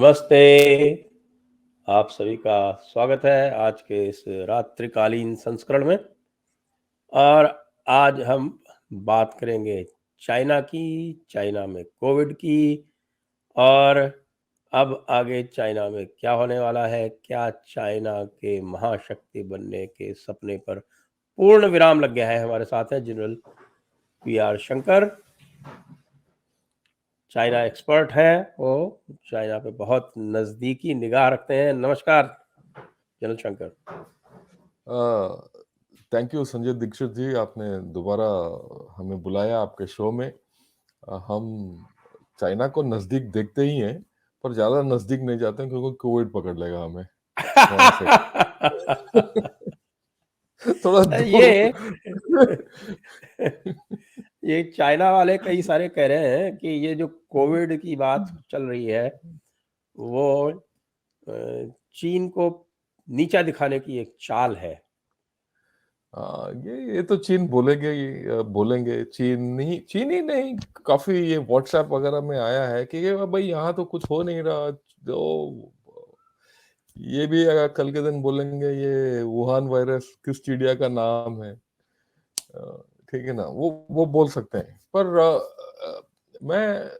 नमस्ते। आप सभी का स्वागत है आज के इस रात्रिकालीन संस्करण में। और आज हम बात करेंगे चाइना की, चाइना में कोविड की, और अब आगे चाइना में क्या होने वाला है। क्या चाइना के महाशक्ति बनने के सपने पर पूर्ण विराम लग गया है। हमारे साथ है general P R. Shankar, China expert हैं। वो चाइना पे बहुत नज़दीकी निगाह रखते हैं। नमस्कार general Shankar. Thank you Sanjay Dikshit ji, आपने दोबारा हमें बुलाया आपके शो में। हम चाइना को नज़दीक देखते ही हैं, पर ज़्यादा नज़दीक नहीं जाते हैं क्योंकि कोविड पकड़ लेगा हमें वहाँ से। थोड़ा दूर। ये ये चाइना वाले कई सारे कह रहे हैं कि ये जो कोविड की बात चल रही है वो चीन को नीचा दिखाने की एक चाल है। ये तो चीन बोलेंगे ही, बोलेंगे। चीन ही नहीं, काफी ये व्हाट्सएप वगैरह में आया है कि ये भाई यहाँ तो कुछ हो नहीं रहा। जो ये भी अगर कल के दिन बोलेंगे ये वुहान वायरस किस चिड़िया का नाम है। ठीक है ना, वो बोल सकते हैं, पर मैं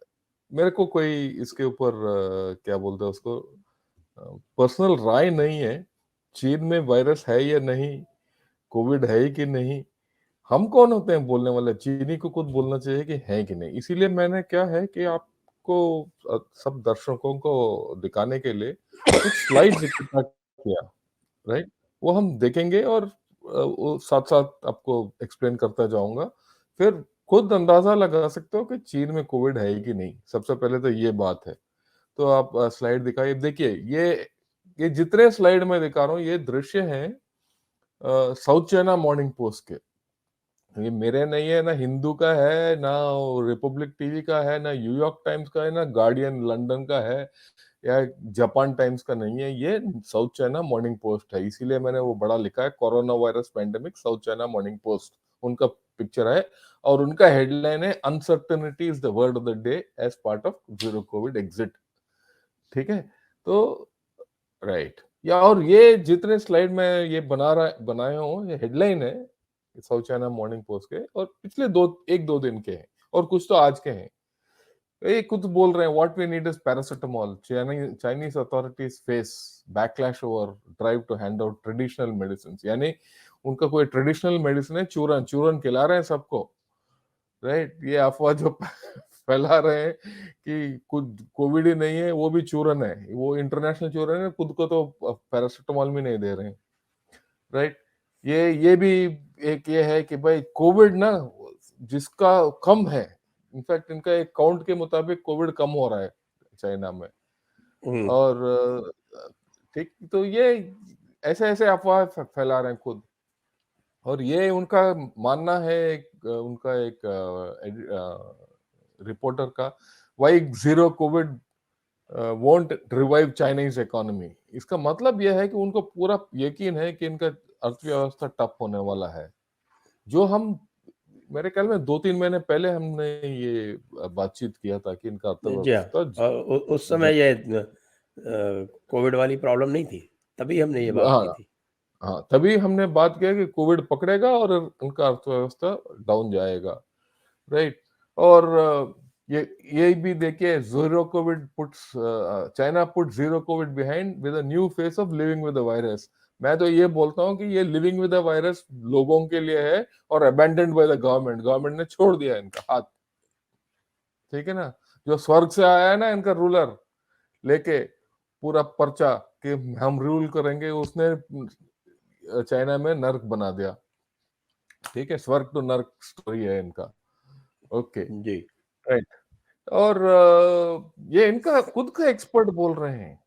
मेरे को कोई इसके ऊपर क्या बोलते हैं उसको, पर्सनल राय नहीं है। चीन में वायरस है या नहीं, कोविड है कि नहीं, हम कौन होते हैं बोलने वाले। चीनी को खुद बोलना चाहिए कि है कि नहीं। इसीलिए मैंने क्या है कि आपको सब दर्शकों को दिखाने के लिए कुछ स्लाइड्स इकट्ठा किया, राइट। वो हम देखेंगे और वो साथ साथ आपको एक्सप्लेन करता जाऊंगा। फिर खुद अंदाजा लगा सकते हो कि चीन में कोविड है कि नहीं। सबसे पहले तो ये बात है। तो आप स्लाइड दिखाइए। देखिए, ये जितने स्लाइड में दिखा रहा हूँ ये दृश्य हैं साउथ चाइना मॉर्निंग पोस्ट के। ये मेरे नहीं है, ना हिंदू का है, ना रिपब्लिक टीवी का है, ना न्यूयॉर्क टाइम्स का है, ना गार्डियन लंदन का है, या जापान टाइम्स का नहीं है। ये साउथ चाइना मॉर्निंग पोस्ट है। इसीलिए मैंने वो बड़ा लिखा है, corona virus pandemic South China Morning Post. उनका पिक्चर है और उनका हेडलाइन है, uncertainty is the word of the day as part of zero covid exit. ठीक है। तो राइट, या और ये जितने स्लाइड में ये बनाए हूँ, ये हेडलाइन है साउथ चाइना मॉर्निंग पोस्ट के, और पिछले एक दो दिन के हैं और कुछ तो आज के हैं। ये खुद बोल रहे हैं, what we need is paracetamol. Chinese authorities face backlash over drive to hand out traditional medicine. यानी उनका कोई ट्रेडिशनल मेडिसिन है, चूरन चूरन खिला रहे हैं सबको, राइट। ये अफवाह जो फैला रहे हैं कि कुछ कोविड ही नहीं है, वो भी चूरन है, वो इंटरनेशनल चूरन है, खुद को तो पैरासिटामोल भी नहीं दे रहे हैं, राइट। ये भी एक ये है कि भाई कोविड ना, जिसका कम है, इनफैक्ट इनका एक काउंट के मुताबिक कोविड कम हो रहा है चाइना में। और ठीक, तो ये ऐसे ऐसे अफवाह फैला रहे हैं खुद। और ये उनका मानना है, उनका एक रिपोर्टर का, why zero covid won't revive Chinese economy. इसका मतलब यह है कि उनको पूरा यकीन है कि इनका अर्थव्यवस्था टफ होने वाला है। जो हम, मेरे ख्याल में 2-3 महीने पहले हमने ये बातचीत किया था कि इनका जी हाँ। अर्थव्यवस्था उस समय ये कोविड वाली प्रॉब्लम नहीं थी, तभी हमने ये बात की हाँ थी। हाँ, तभी हमने बात किया कि कोविड पकड़ेगा और उनका अर्थव्यवस्था डाउन जाएगा, राइट। और ये भी देखिए, zero Covid puts China put zero Covid behind with a new face of living with the virus. मैं तो ये बोलता हूँ कि ये लिविंग विद द वायरस लोगों के लिए है और abandoned by the government. Government ने छोड़ दिया इनका हाथ। ठीक है ना। जो स्वर्ग से आया है ना इनका रूलर लेके पूरा पर्चा कि हम रूल करेंगे, उसने चाइना में नर्क बना दिया। ठीक है, स्वर्ग टू नर्क स्टोरी है इनका। ओके, जी। राइट। और ये इनका खुद का एक्सपर्ट बोल रहे हैं,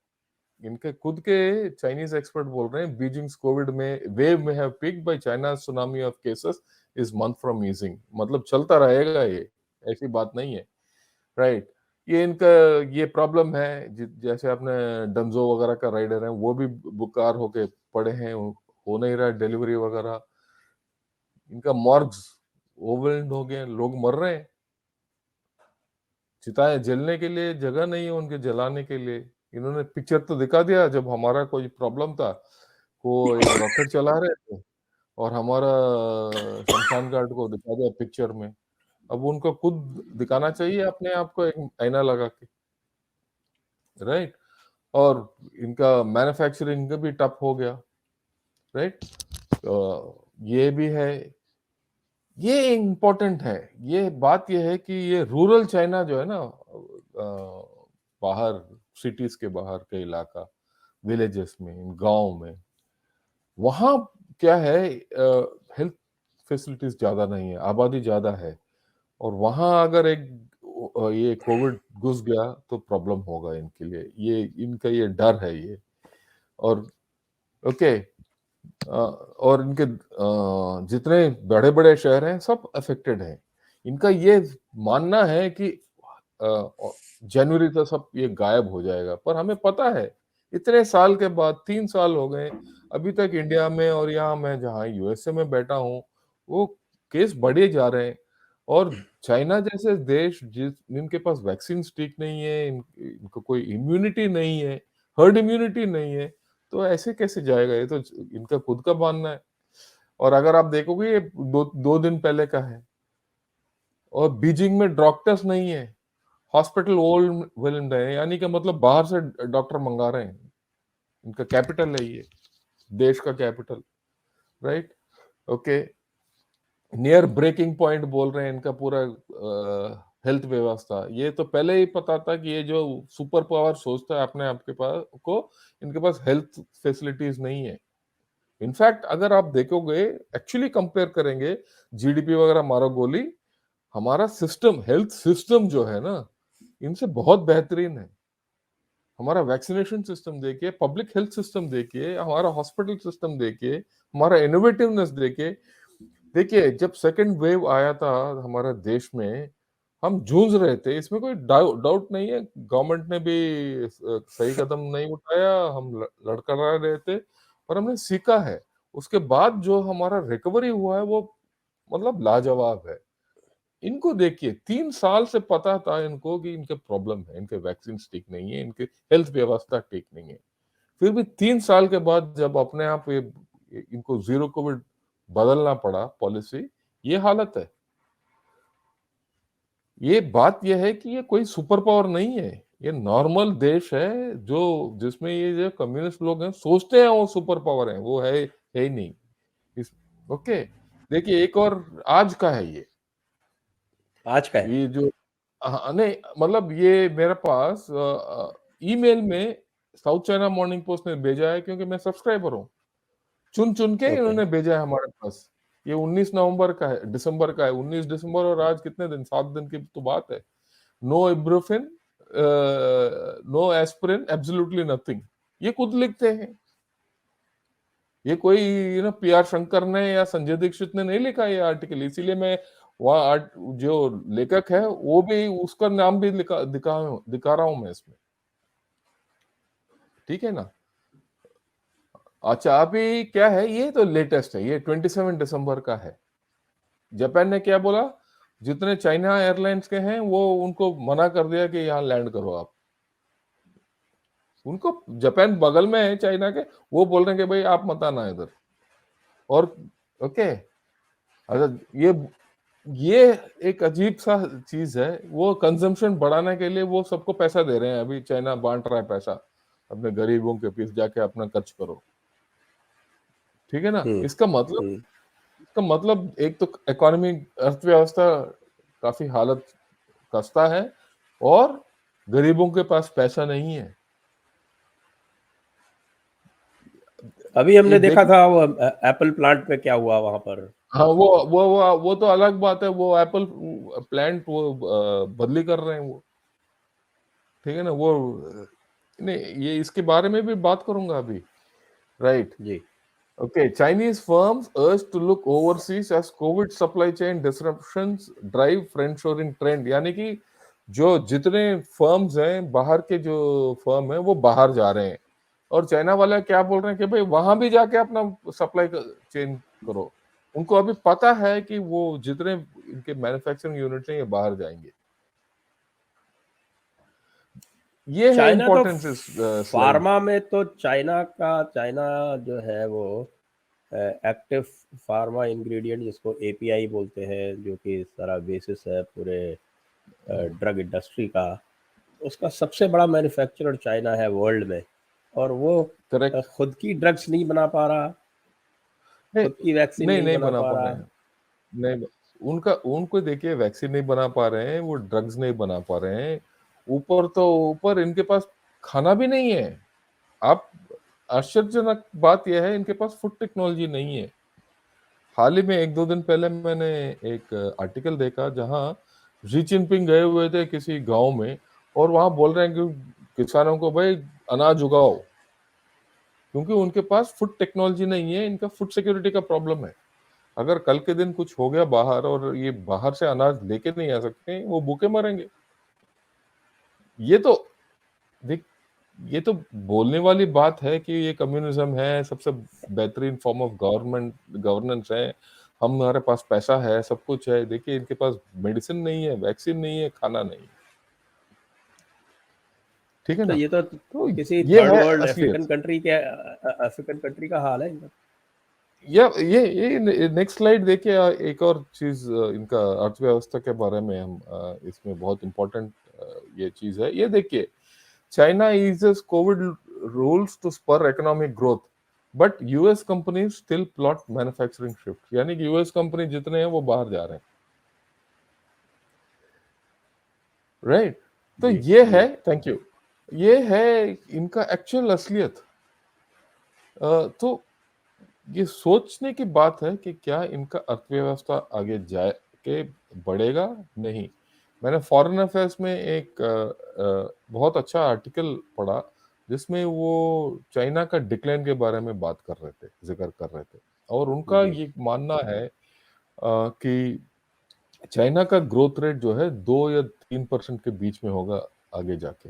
इनके खुद के चाइनीज एक्सपर्ट बोल रहे हैं, बीजिंग्स कोविड में वेव में have peaked by China tsunami of cases is month from easing. मतलब चलता रहेगा ये, ऐसी बात नहीं है, राइट। ये इनका ये प्रॉब्लम है, जैसे आपने डंजो वगैरह का राइडर है, वो भी बुखार होके पड़े हैं, हो नहीं रहा डिलीवरी वगैरह। इनका मॉर्ग्स ओवरवेल्म्ड हो गए, लोग मर रहे हैं, चिताएं जलने के लिए जगह नहीं है उनके जलाने के लिए। इन्होंने पिक्चर तो दिखा दिया जब हमारा कोई प्रॉब्लम था, वो एक रॉकेट चला रहे थे और हमारा शमशान घाट को दिखा दिया पिक्चर में। अब उनको खुद दिखाना चाहिए अपने आप को एक आईना लगा के, राइट? और इनका मैन्युफैक्चरिंग का भी टफ हो गया, राइट? ये भी है, ये इम्पोर्टेंट है। ये बात ये है कि ये रूरल चाइना जो है ना, बाहर सिटीज के बाहर के इलाका, विलेजेस में, गांव में, वहां क्या है, हेल्थ फैसिलिटीज ज्यादा नहीं है, आबादी ज्यादा है, और वहां अगर एक ये कोविड घुस गया तो प्रॉब्लम होगा इनके लिए, ये इनका ये डर है ये। और ओके, और इनके जितने बड़े बड़े शहर हैं सब अफेक्टेड हैं। इनका ये मानना है कि जनवरी तक सब ये गायब हो जाएगा, पर हमें पता है इतने साल के बाद, 3 साल हो गए अभी तक इंडिया में, और यहाँ मैं जहाँ यूएसए में बैठा हूँ, वो केस बढ़े जा रहे हैं। और चाइना जैसे देश जिनके पास वैक्सीन ठीक नहीं है, इनको कोई इम्यूनिटी नहीं है, हर्ड इम्यूनिटी नहीं है, तो ऐसे कैसे जाएगा? ये तो इनका खुद का मानना है। और अगर आप देखोगे ये दो दिन पहले का है, और बीजिंग में डॉक्टर्स नहीं है, हॉस्पिटल ओवरवेल्म्ड है, यानी कि मतलब बाहर से डॉक्टर मंगा रहे हैं। इनका कैपिटल है ये, देश का capital, right? Okay, near breaking point बोल रहे हैं इनका पूरा हेल्थ व्यवस्था। ये तो पहले ही पता था कि ये जो सुपर पावर सोचता है अपने आप के पास को, इनके पास हेल्थ फैसिलिटीज नहीं है। इनफैक्ट अगर आप देखोगे, एक्चुअली कंपेयर करेंगे, जीडीपी वगैरह मारो गोली, हमारा सिस्टम, हेल्थ सिस्टम जो है ना, इनसे बहुत बेहतरीन है। हमारा वैक्सीनेशन सिस्टम देखिए, पब्लिक हेल्थ सिस्टम देखिए, हमारा हॉस्पिटल सिस्टम देखिए, हमारा इनोवेटिवनेस देखिए। देखिए जब सेकंड वेव आया था हमारे देश में, हम जूझ रहे थे, इसमें कोई डाउट नहीं है। गवर्नमेंट ने भी सही कदम नहीं उठाया, हम लड़खड़ा रहे थे, पर हमने सीखा है। उसके बाद जो हमारा रिकवरी हुआ है वो मतलब लाजवाब है। इनको देखिए, 3 साल से पता था इनको कि इनके प्रॉब्लम है, इनके वैक्सीन ठीक नहीं है, इनके हेल्थ व्यवस्था ठीक नहीं है, फिर भी 3 साल के बाद जब अपने आप ये इनको जीरो कोविड बदलना पड़ा पॉलिसी, ये हालत है। ये बात ये है कि ये कोई सुपर पावर नहीं है, ये नॉर्मल देश है, जो जिसमें ये जो कम्युनिस्ट लोग हैं सोचते हैं वो सुपर पावर है, वो है ही नहीं। इस ओके, देखिए एक और आज का है आज का है। ये जो, हाँ, नहीं मतलब ये मेरे पास ईमेल में साउथ चाइना मॉर्निंग पोस्ट ने भेजा है, क्योंकि मैं सब्सक्राइबर हूँ। चुन चुन के ओके। इन्होंने भेजा है हमारे पास। ये 19 नवंबर का है, दिसंबर का है, 19 दिसंबर, और आज कितने दिन, 7 दिन की तो बात है। No ibuprofen, no aspirin, absolutely nothing, ये खुद लिखते हैं। ये कोई पीआर शंकर ने या संजय दीक्षित ने नहीं लिखा ये आर्टिकल, इसीलिए मैं वहाँ जो लेखक है वो भी, उसका नाम भी दिखा रहा हूं मैं इसमें, ठीक है ना? अच्छा, अभी क्या है, ये तो लेटेस्ट है, ये 27 दिसंबर का है। जापान ने क्या बोला, जितने चाइना एयरलाइंस के हैं वो उनको मना कर दिया कि यहाँ लैंड करो आप। उनको, जापान बगल में है चाइना के, वो बोल रहे हैं कि भाई आप मत आना इधर। और ओके, अच्छा, ये एक अजीब सा चीज है, वो कंजम्पशन बढ़ाने के लिए वो सबको पैसा दे रहे हैं, अभी चाइना बांट रहा है पैसा अपने गरीबों के पीस, जाके अपना खर्च करो, ठीक है ना? हम्म। हम्म। इसका मतलब एक तो इकोनॉमी, अर्थव्यवस्था काफी हालत खस्ता है, और गरीबों के पास पैसा नहीं है। अभी ये हमने देखा देख, था वो एप्पल प्लांट में क्या हुआ वहां पर। हाँ, वो तो अलग बात है, वो एप्पल प्लांट वो बदली कर रहे हैं वो, ठीक है ना? वो नहीं, ये इसके बारे में भी बात करूंगा अभी, right? Ji. Okay, Chinese firms urged to look overseas as COVID supply chain disruptions drive friendshoring trend, यानी कि जो जितने फर्म्स हैं, बाहर के जो फर्म है वो बाहर जा रहे हैं, और चाइना वाले क्या बोल रहे हैं कि भाई वहां भी जाके अपना सप्लाई चेन करो। उनको अभी पता है कि वो जितने इनके मैन्युफैक्चरिंग यूनिट हैं ये बाहर जाएंगे। ये है चाइना तो इम्पोर्टेंस इस स्लाइड। फार्मा में तो चाइना जो है वो एक्टिव फार्मा इंग्रेडिएंट जिसको एपीआई बोलते हैं, जो कि सारा बेसिस है पूरे ड्रग इंडस्ट्री का, उसका सबसे बड़ा मैन्युफैक्चरर चाइना है वर्ल्ड में। और वो करेक्ट। खुद की ड्रग्स नहीं बना पा रहा, नहीं खुद की वैक्सीन नहीं नहीं नहीं बना बना पा पा रहा। रहे हैं। नहीं, उनका उनको देखिए वैक्सीन नहीं बना पा रहे हैं, वो ड्रग्स नहीं बना पा रहे हैं, ऊपर तो ऊपर इनके पास खाना भी नहीं है। आप आश्चर्यजनक बात यह है, इनके पास फूड टेक्नोलॉजी नहीं है। हाल ही में 1-2 दिन पहले मैंने एक आर्टिकल देखा जहां शी जिनपिंग गए हुए थे किसी गांव में, और वहां बोल रहे हैं कि किसानों को भाई अनाज उगाओ, क्योंकि उनके पास फूड टेक्नोलॉजी नहीं है, इनका फूड सिक्योरिटी का प्रॉब्लम है। अगर कल के दिन कुछ हो गया बाहर और ये बाहर से अनाज लेके नहीं आ सकते, वो भूखे मरेंगे। ये तो देख, ये तो बोलने वाली बात है कि ये कम्युनिज्म है, सबसे बेहतरीन फॉर्म ऑफ गवर्नमेंट गवर्नेंस है, हमारे पास पैसा है, सब कुछ है। देखिए इनके पास मेडिसिन नहीं है, वैक्सीन नहीं है, खाना नहीं है। ठीक है तो ना? ये तो तो किसी ये थर्ड है वर्ल्ड असलियत। अफ्रीकन कंट्री का हाल है इनका। ये नेक्स्ट स्लाइड देखिए। एक और चीज इनका अर्थव्यवस्था के बारे में हम इसमें बहुत इंपॉर्टेंट ये चीज है, ये देखिए। China eases Covid rules to spur economic growth, but US company still plot manufacturing shift, यानी कि यूएस कंपनी जितने हैं वो बाहर जा रहे हैं। राइट। तो जी ये जी। है, थैंक यू, ये है इनका एक्चुअल असलियत। तो ये सोचने की बात है कि क्या इनका अर्थव्यवस्था आगे जाए के बढ़ेगा, नहीं। मैंने फॉरेन अफेयर्स में एक बहुत अच्छा आर्टिकल पढ़ा, जिसमें वो चाइना का डिक्लाइन के बारे में बात कर रहे थे, जिक्र कर रहे थे। और उनका जी ये मानना है कि चाइना का ग्रोथ रेट जो है 2 या 3% के बीच में होगा आगे जाके।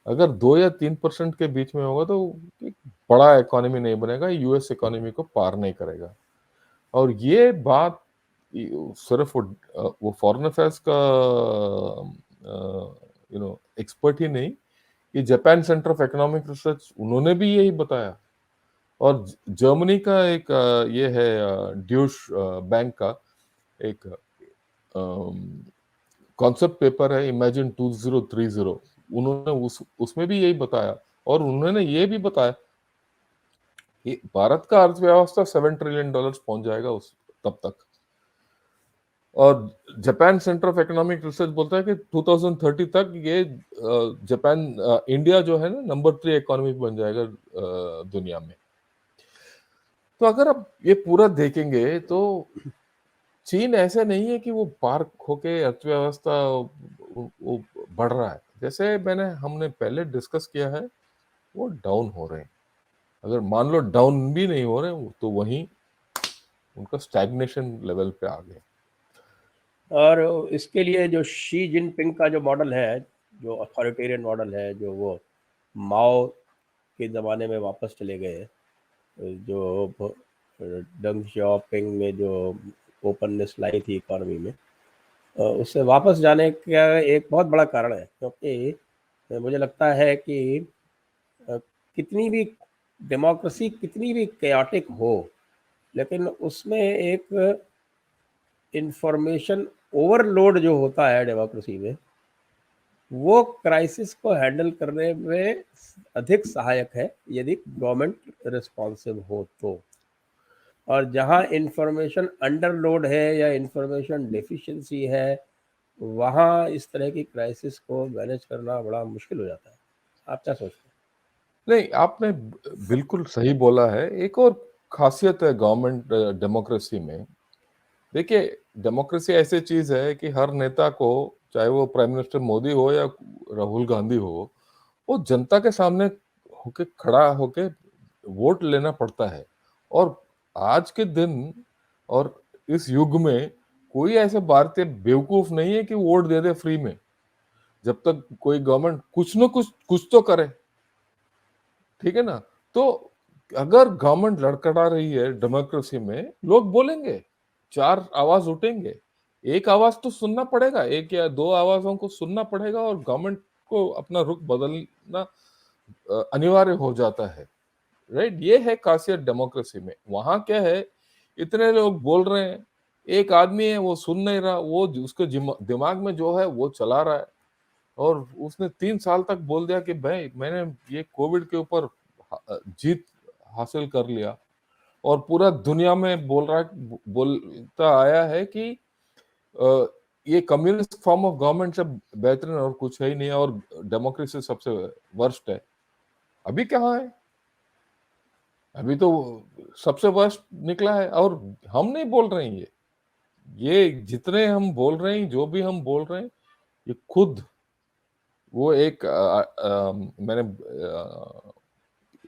अगर 2 या 3% के बीच में होगा तो एक बड़ा इकोनॉमी नहीं बनेगा, यूएस इकोनॉमी को पार नहीं करेगा। और ये बात सिर्फ वो फॉरेन अफेयर्स का एक्सपर्ट ही नहीं, ये Japan centre of economic research, उन्होंने भी यही बताया। और जर्मनी का एक ये है ड्यूश बैंक का एक कॉन्सेप्ट पेपर है, इमेजिन 2030, उन्होंने उसमें भी यही बताया। और उन्होंने ये भी बताया कि भारत का अर्थव्यवस्था $7 ट्रिलियन पहुंच जाएगा उस तब तक। और Japan centre of economic research बोलता है कि 2030 तक ये जापान इंडिया जो है ना नंबर 3 इकोनॉमी बन जाएगा दुनिया में। तो अगर आप ये पूरा देखेंगे तो चीन ऐसा नहीं है कि वो पार होके अर्थव्यवस्था वो बढ़ रहा है, जैसे हमने पहले डिस्कस किया है, वो डाउन हो रहे हैं। अगर मान लो डाउन भी नहीं हो रहे तो वहीं उनका स्टैग्नेशन लेवल पे आ गए। और इसके लिए जो शी जिनपिंग का जो मॉडल है, जो अथॉरिटेरियन मॉडल है, जो वो माओ के ज़माने में वापस चले गए, जो डंग शॉपिंग में जो ओपननेस लाई थी इकोनॉमी में, उससे वापस जाने का एक बहुत बड़ा कारण है। क्योंकि मुझे लगता है कि अ, कितनी भी डेमोक्रेसी कितनी भी chaotic हो, लेकिन उसमें एक इंफॉर्मेशन ओवरलोड जो होता है डेमोक्रेसी में, वो क्राइसिस को हैंडल करने में अधिक सहायक है यदि गवर्नमेंट रिस्पॉन्सिव हो तो। और जहाँ इंफॉर्मेशन अंडरलोड है या इंफॉर्मेशन डेफिशिएंसी है, वहाँ इस तरह की क्राइसिस को मैनेज करना बड़ा मुश्किल हो जाता है। आप क्या सोचते नहीं, आपने बिल्कुल सही बोला है। एक और खासियत है गवर्नमेंट डेमोक्रेसी में। देखिए, डेमोक्रेसी ऐसी चीज है कि हर नेता को, चाहे वो प्राइम मिनिस्टर मोदी हो या राहुल गांधी हो, वो जनता के सामने होके खड़ा होके वोट लेना पड़ता है। और आज के दिन और इस युग में कोई ऐसे भारतीय बेवकूफ नहीं है कि वोट दे दे फ्री में, जब तक कोई गवर्नमेंट कुछ न कुछ तो करे। ठीक है ना? तो अगर गवर्नमेंट लड़खड़ा रही है डेमोक्रेसी में, लोग बोलेंगे, 4 आवाज उठेंगे, एक आवाज तो सुनना पड़ेगा, एक या 2 आवाजों को सुनना पड़ेगा और गवर्नमेंट आपको अपना रुख बदलना अनिवार्य हो जाता है, राइट? ये है खासियत डेमोक्रेसी में। वहां क्या है, इतने लोग बोल रहे हैं, एक आदमी है वो सुन नहीं रहा, वो उसके दिमाग में जो है वो चला रहा है, और उसने 3 साल तक बोल दिया कि भाई मैंने ये कोविड के ऊपर जीत हासिल कर लिया, और पूरा दुनिया में बोलता आया है कि अ, ये कम्युनिस्ट फॉर्म ऑफ गवर्नमेंट से बेहतरीन और कुछ है ही नहीं, और डेमोक्रेसी सबसे वर्स्ट है। अभी कहाँ है? अभी तो सबसे वर्स्ट निकला है, और हम नहीं बोल रहे हैं ये जितने हम बोल रहे हैं, जो भी हम बोल रहे हैं, ये खुद वो एक मैंने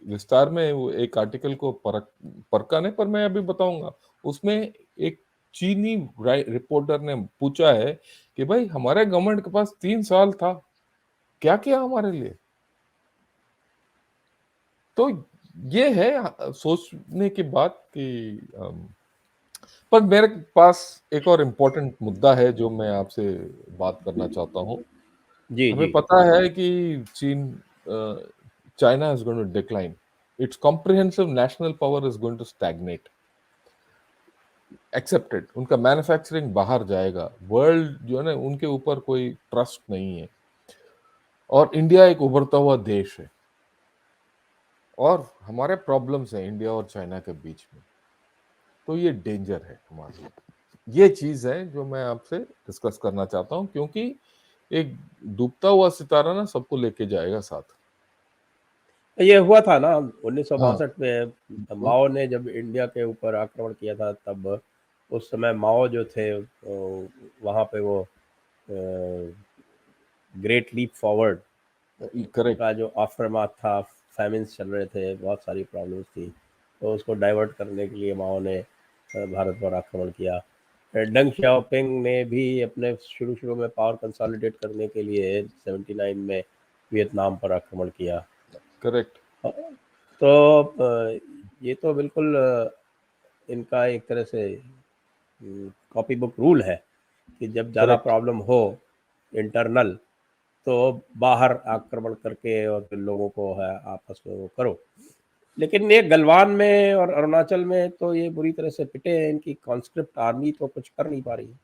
विस्तार में वो एक आर्टिकल को परखा नहीं, पर मैं अभी बताऊंगा। उसमें एक चीनी रिपोर्टर ने पूछा है कि भाई हमारे गवर्नमेंट के पास 3 साल था, क्या किया हमारे लिए? तो ये है सोचने की बात कि पर मेरे पास एक और इम्पोर्टेंट मुद्दा है जो मैं आपसे बात करना चाहता हूँ। जी, हमें जी। पता है कि चीन China is going to decline, its comprehensive national power is going to stagnate, accepted. उनका मैन्युफैक्चरिंग बाहर जाएगा, वर्ल्ड जो है ना उनके ऊपर कोई ट्रस्ट नहीं है, और इंडिया एक उभरता हुआ देश है, और हमारे प्रॉब्लम्स हैं इंडिया और चाइना के बीच में। तो ये डेंजर है हमारे लिए। ये चीज है जो मैं आपसे डिस्कस करना चाहता हूँ, क्योंकि एक डूबता हुआ सितारा ना सबको लेके जाएगा साथ। ये हुआ था ना हाँ 1962 में, बिल्कुल। माओ ने जब इंडिया के ऊपर आक्रमण किया था, तब उस समय माओ जो थे वहाँ पे वो ग्रेट लीप फॉरवर्ड करेक्ट। का जो आफ्टरमाथ था, फैमिन्स चल रहे थे, बहुत सारी प्रॉब्लम्स थी, तो उसको डाइवर्ट करने के लिए माओ ने भारत पर आक्रमण किया। डंग शाओपिंग ने भी अपने शुरू शुरू में पावर कंसोलिडेट करने के लिए 79 में वियतनाम पर आक्रमण किया। करेक्ट। तो ये तो बिल्कुल इनका एक तरह से कॉपी बुक रूल है कि जब ज़्यादा करेक्ट। प्रॉब्लम हो इंटरनल, तो बाहर आक्रमण करके और फिर लोगों को है आपस में वो करो। लेकिन ये गलवान में और अरुणाचल में तो ये बुरी तरह से पिटे हैं, इनकी कॉन्स्क्रिप्ट आर्मी तो कुछ कर नहीं पा रही है।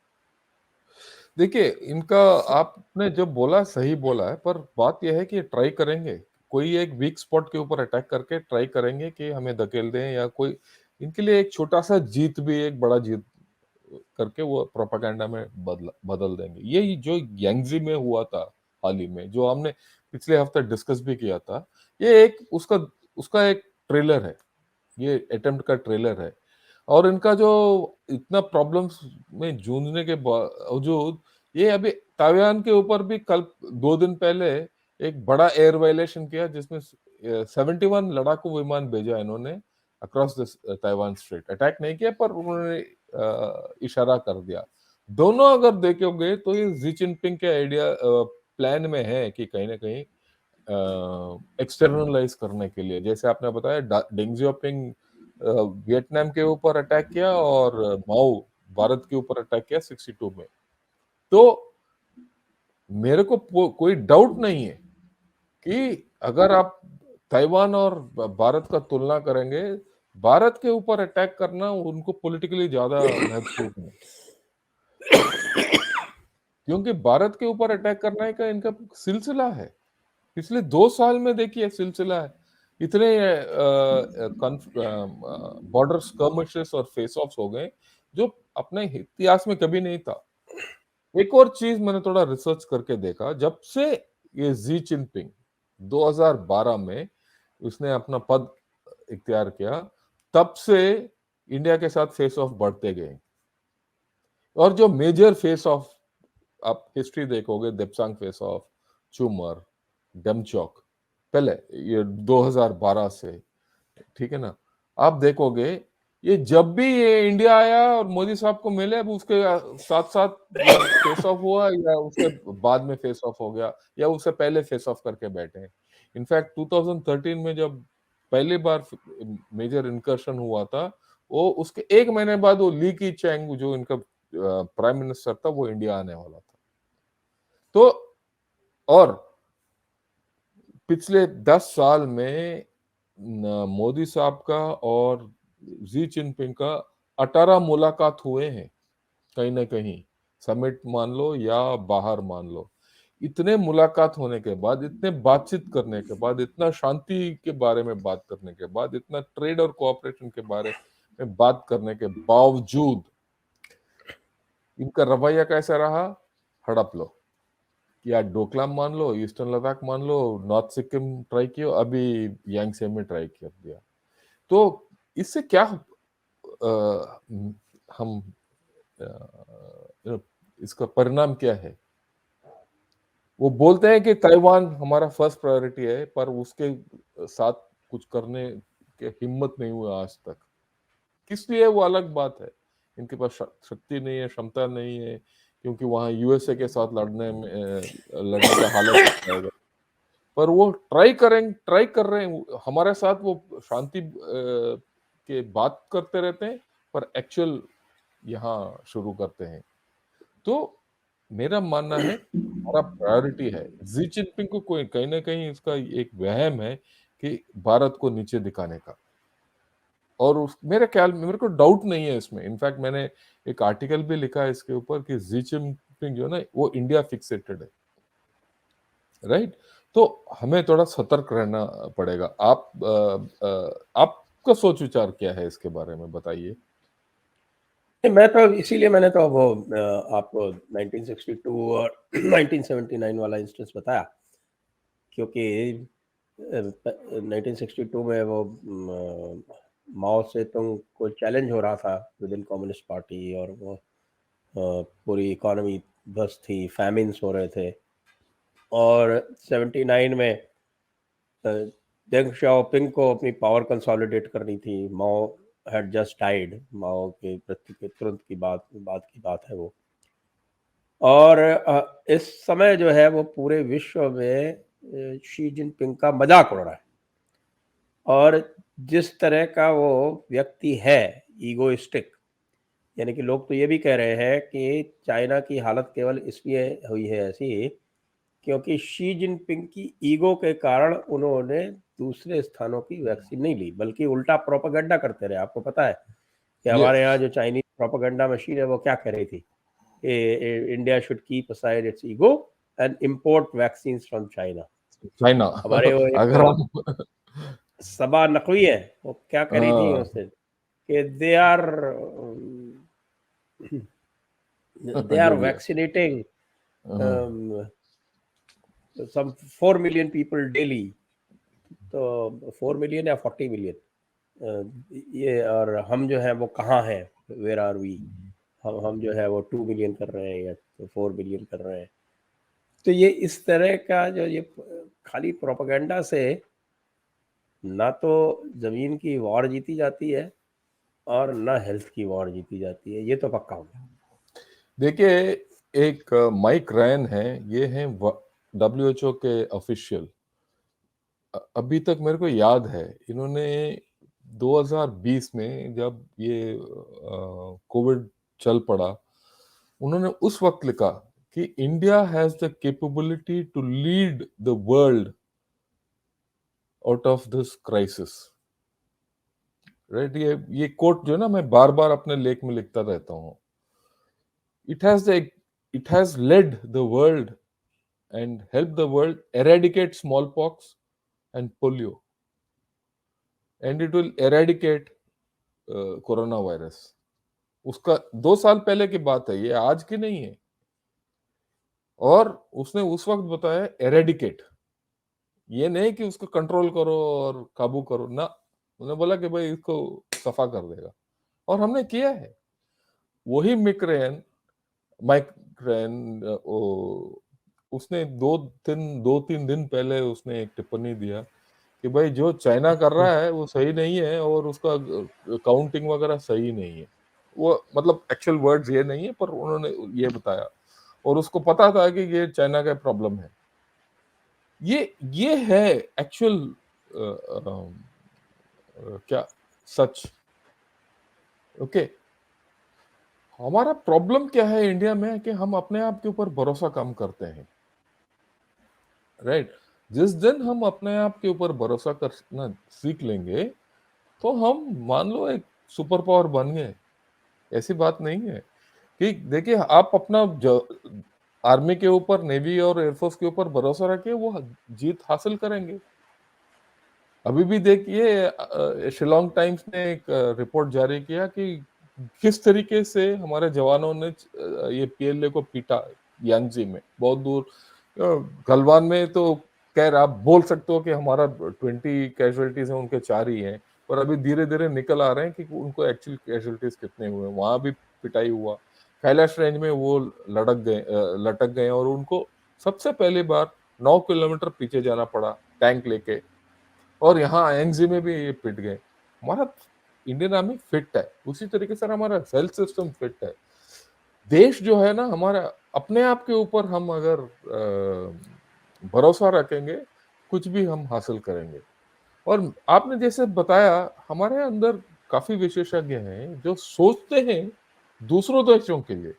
देखिए इनका, आपने जो बोला सही बोला है, पर बात यह है कि ट्राई करेंगे, कोई एक वीक स्पॉट के ऊपर अटैक करके ट्राई करेंगे कि हमें धकेल दें, या कोई इनके लिए एक छोटा सा जीत भी एक बड़ा जीत करके वो प्रोपागेंडा में बदल बदल देंगे। ये जो यांगजी में हुआ था हाल ही में, जो हमने पिछले हफ्ते डिस्कस भी किया था, ये एक उसका उसका एक ट्रेलर है, ये अटेम्प्ट का ट्रेलर है। और इनका जो इतना प्रॉब्लम्स में जूझने के बावजूद, ये अभी ताइवान के ऊपर भी कल 2 दिन पहले एक बड़ा एयर वायलेशन किया, जिसमें 71 लड़ाकू विमान भेजा इन्होंने across the Taiwan straight. Attack नहीं किया, पर उन्होंने इशारा कर दिया। दोनों अगर देखोगे तो ये जी जिनपिंग के आइडिया प्लान में है कि कहीं ना कहीं एक्सटर्नलाइज करने के लिए, जैसे आपने बताया डेंग जियाओपिंग वियतनाम के ऊपर अटैक किया, और माओ भारत के ऊपर अटैक किया 62 में। तो मेरे को कोई डाउट नहीं है कि अगर आप ताइवान और भारत का तुलना करेंगे, भारत के ऊपर अटैक करना उनको पॉलिटिकली ज्यादा महत्वपूर्ण है, क्योंकि भारत के ऊपर अटैक करने का इनका सिलसिला है। पिछले 2 साल में देखिए सिलसिला है, इतने बॉर्डर स्कर्मिशेस और फेस ऑफ्स हो गए जो अपने इतिहास में कभी नहीं था। एक और चीज मैंने थोड़ा रिसर्च करके देखा, जब से ये जी जिनपिंग 2012 में उसने अपना पद इख्तियार किया, तब से इंडिया के साथ फेस ऑफ बढ़ते गए। और जो मेजर फेस ऑफ आप हिस्ट्री देखोगे, देपसांग फेस ऑफ, चूमर, डेमचौक, पहले ये 2012 से, ठीक है ना, आप देखोगे ये जब भी ये इंडिया आया और मोदी साहब को मिले, अब उसके साथ साथ ये फेस ऑफ हुआ, या उसके बाद में फेस ऑफ हो गया, या उससे पहले फेस ऑफ करके बैठे हैं। इनफैक्ट 2013 में जब पहली बार मेजर इनकर्शन हुआ था, वो उसके 1 महीने बाद वो ली की चैंग, जो इनका प्राइम मिनिस्टर था, वो इंडिया आने वाला था। तो, और 2013 में जब पहली बार मेजर इनकर्शन हुआ था, वो उसके 1 महीने बाद वो ली की चैंग, जो इनका प्राइम मिनिस्टर था, वो इंडिया आने वाला था। तो और पिछले 10 साल में मोदी साहब का और जी जिनपिंग का 18 मुलाकात हुए हैं, कहीं ना कहीं समिट मान लो या बाहर मान लो। इतने मुलाकात होने के बाद, इतने बातचीत करने के बाद, इतना शांति के बारे में बात करने के बाद, इतना ट्रेड और कोऑपरेशन के बारे में बात करने के बावजूद इनका रवैया कैसा रहा? हड़प लो, या डोकलाम मान लो, ईस्टर्न लद्दाख मान लो, नॉर्थ सिक्किम ट्राई किया, अभी यांगसे में ट्राई कर दिया। तो इससे क्या हम इसका परिणाम क्या है? वो बोलते हैं कि ताइवान हमारा फर्स्ट प्रायोरिटी है, पर उसके साथ कुछ करने की हिम्मत नहीं हुआ आज तक। किस लिए, वो अलग बात है। इनके पास शक्ति नहीं है, क्षमता नहीं है, क्योंकि वहां यूएसए के साथ लड़ने का हालत आएगा। पर वो ट्राई कर रहे हैं हमारे साथ। वो शांति के बात करते रहते हैं, पर एक्चुअल यहाँ शुरू करते हैं। तो मेरा मानना है हमारा प्रायोरिटी है। जी जिनपिंग को कोई कहीं ना कहीं इसका एक वहम है कि भारत को नीचे दिखाने का, और मेरे ख्याल में, मेरे को डाउट नहीं है इसमें। इनफैक्ट मैंने एक आर्टिकल भी लिखा है इसके ऊपर कि जी जिनपिंग जो है ना, वो इंडिया फिक्सेटेड है, राइट। तो हमें थोड़ा सतर्क रहना पड़ेगा। आपका सोच विचार क्या है इसके बारे में, बताइए। मैं तो इसीलिए मैंने तो वो आपको 1962 और 1979 वाला इंस्टेंस बताया, क्योंकि 1962 में वो माओ से तुंग को चैलेंज हो रहा था विद इन कम्युनिस्ट पार्टी, और वो पूरी इकोनॉमी बस थी, फैमिन्स हो रहे थे। और 79 में डेंग शाओपिंग को अपनी पावर कंसोलिडेट करनी थी। माओ हैड जस्ट डाइड, माओ के मृत्यु के तुरंत की बात है वो। और इस समय जो है वो पूरे विश्व में शी जिनपिंग का मजाक उड़ रहा है। और जिस तरह का वो व्यक्ति है, ईगोइस्टिक, यानी कि लोग तो ये भी कह रहे हैं कि चाइना की हालत केवल इसलिए हुई है ऐसी क्योंकि शी जिनपिंग की ईगो के कारण उन्होंने दूसरे स्थानों की वैक्सीन नहीं ली, बल्कि उल्टा प्रोपेगेंडा करते रहे। आपको पता है कि हमारे यहाँ जो चाइनीज प्रोपेगेंडा मशीन है वो क्या कह रही थी? India should keep aside it's ego and import vaccine from China. China हमारे वो अगर एक हम सबा नकवी है, वो क्या कह रही थी उस दिन कि दे आर जो भी है। Vaccinating some 4 million people daily। तो 4 मिलियन या 40 मिलियन ये, और हम जो है वो कहाँ हैं, वेयर आर वी? हम जो है वो 2 मिलियन कर रहे हैं या 4 मिलियन कर रहे हैं। तो ये इस तरह का जो ये खाली प्रोपेगेंडा से ना तो ज़मीन की वॉर जीती जाती है और ना हेल्थ की वॉर जीती जाती है, ये तो पक्का हो गया। देखिए, एक माइक रैन है, ये है WHO के ऑफिशियल। अभी तक मेरे को याद है, इन्होंने 2020 में जब ये कोविड चल पड़ा, उन्होंने उस वक्त लिखा कि India has the capability to lead the world out of this crisis, right. ये कोट जो है ना, मैं बार बार अपने लेख में लिखता रहता हूँ। It has the it has lead the world and help the world eradicate smallpox and polio, and it will eradicate corona virus. उसका 2 साल पहले की बात है, ये आज की नहीं है। और उसने उस वक्त बताया एरेडिकेट, ये नहीं कि उसको कंट्रोल करो और काबू करो ना। उन्होंने बोला कि भाई इसको सफा कर देगा, और हमने किया है। वही माइक रेन उसने 2-3 दिन पहले उसने एक टिप्पणी दिया कि भाई जो चाइना कर रहा है वो सही नहीं है, और उसका काउंटिंग वगैरह सही नहीं है। वो मतलब एक्चुअल वर्ड्स ये नहीं है, पर उन्होंने ये बताया, और उसको पता था कि ये चाइना का प्रॉब्लम है। ये है एक्चुअल क्या सच। ओके, हमारा प्रॉब्लम क्या है इंडिया में कि हम अपने आप के ऊपर भरोसा कम करते हैं, राइट। जिस दिन हम अपने आप के ऊपर भरोसा करना सीख लेंगे तो हम मान लो एक सुपर पावर बन गए। ऐसी बात नहीं है कि देखिए आप अपना आर्मी के ऊपर, नेवी और एयरफोर्स के ऊपर भरोसा रखिए, वो जीत हासिल करेंगे। अभी भी देखिए शिलोंग टाइम्स ने एक रिपोर्ट जारी किया कि किस तरीके से हमारे जवानों ने ये पीएलए को पीटा यांगजी में, बहुत दूर गलवान में। तो खैर आप बोल सकते हो कि हमारा 20 कैजुअलिटीज हैं, उनके 4 ही हैं, पर अभी धीरे धीरे निकल आ रहे हैं कि उनको एक्चुअल कैजुअलिटीज कितने हुए। वहां भी पिटाई हुआ, कैलाश रेंज में वो लटक गए और उनको सबसे पहली बार 9 किलोमीटर पीछे जाना पड़ा टैंक लेके। और यहाँ एनजी में भी ये पिट गए। हमारा इंडियन आर्मी फिट है, उसी तरीके से हमारा हेल्थ सिस्टम फिट है। देश जो है ना हमारा, अपने आप के ऊपर हम अगर भरोसा रखेंगे, कुछ भी हम हासिल करेंगे। और आपने जैसे बताया, हमारे अंदर काफी विशेषज्ञ हैं जो सोचते हैं दूसरों देशों के लिए,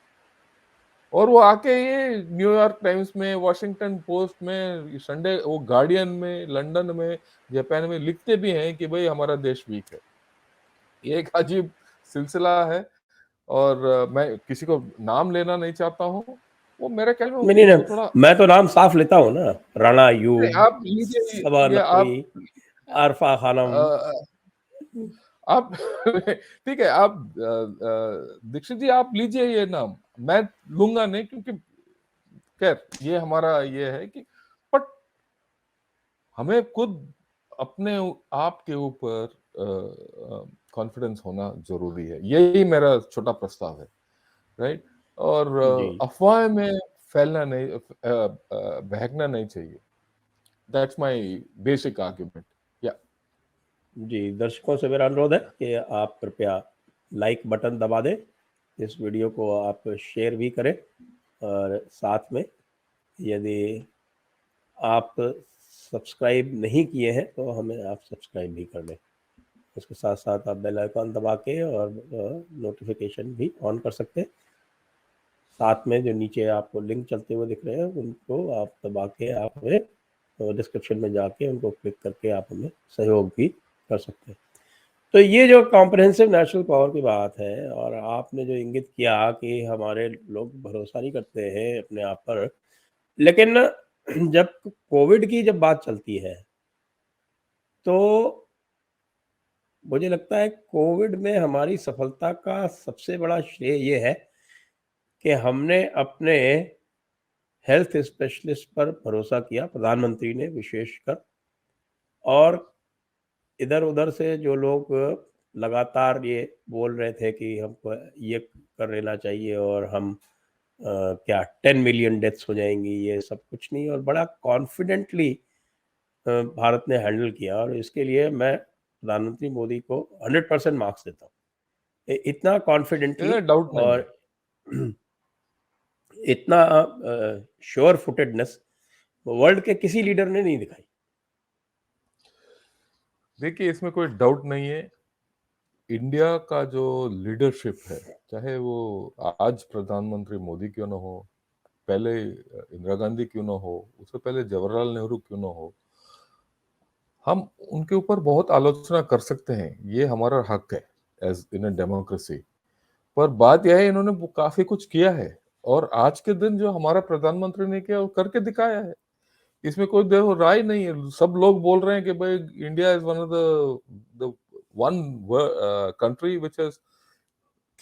और वो आके ये न्यूयॉर्क टाइम्स में, वॉशिंगटन पोस्ट में, संडे वो गार्डियन में, लंदन में, जापान में लिखते भी हैं कि भाई हमारा देश वीक है। ये एक अजीब सिलसिला है। और मैं किसी को नाम लेना नहीं चाहता हूँ। वो मेरे ख्याल में नहीं नहीं, वो थोड़ा, मैं तो नाम साफ लेता हूँ ना, राणा अयूब, आप लीजिए सबा ये नकवी, आप अरफा खानम। अ, आप ठीक है, आप दीक्षित जी आप लीजिए ये नाम, मैं लूंगा नहीं, क्योंकि खैर ये हमारा ये है कि, बट हमें खुद अपने आप के ऊपर कॉन्फिडेंस होना जरूरी है। यही मेरा छोटा प्रस्ताव है, राइट। और जी अफवाह में फैलना नहीं, बहकना नहीं चाहिए। That's my basic argument. या जी, दर्शकों से मेरा अनुरोध है कि आप कृपया लाइक बटन दबा दें, इस वीडियो को आप शेयर भी करें, और साथ में यदि आप सब्सक्राइब नहीं किए हैं तो हमें आप सब्सक्राइब भी कर लें। उसके साथ साथ आप बेल आइकन दबा के और नोटिफिकेशन भी ऑन कर सकते हैं। साथ में जो नीचे आपको लिंक चलते हुए दिख रहे हैं उनको आप दबा के आप हमें डिस्क्रिप्शन में जाके उनको क्लिक करके आप हमें सहयोग भी कर सकते हैं। तो ये जो कॉम्प्रहेंसिव नेशनल पावर की बात है, और आपने जो इंगित किया कि हमारे लोग भरोसा नहीं करते हैं अपने आप पर, लेकिन जब कोविड की जब बात चलती है तो मुझे लगता है कोविड में हमारी सफलता का सबसे बड़ा श्रेय ये है कि हमने अपने हेल्थ स्पेशलिस्ट पर भरोसा किया, प्रधानमंत्री ने विशेषकर। और इधर-उधर से जो लोग लगातार ये बोल रहे थे कि हमको ये कर लेना चाहिए और हम क्या 10 मिलियन डेथ्स हो जाएँगी, ये सब कुछ नहीं, और बड़ा कॉन्फिडेंटली भारत ने हैंडल किया, और इसके लिए मैं प्रधानमंत्री मोदी को 100% मार्क्स देता हूँ। इतना कॉन्फिडेंटली डाउट नहीं है। और इतना श्योर फुटेडनेस वर्ल्ड के किसी लीडर ने नहीं दिखाई। देखिए इसमें कोई डाउट नहीं है, इंडिया का जो लीडरशिप है, चाहे वो आज प्रधानमंत्री मोदी क्यों ना हो, पहले इंदिरा गांधी क्यों ना हो, उससे पहले जवाहरलाल नेहरू क्यों ना हो, हम उनके ऊपर बहुत आलोचना कर सकते हैं, ये हमारा हक है एज इन अ डेमोक्रेसी। पर बात यह है, इन्होंने काफी कुछ किया है, और आज के दिन जो हमारा प्रधानमंत्री ने किया वो करके दिखाया है। इसमें कोई देखो राय नहीं है। सब लोग बोल रहे हैं कि भाई India is one of the one country which has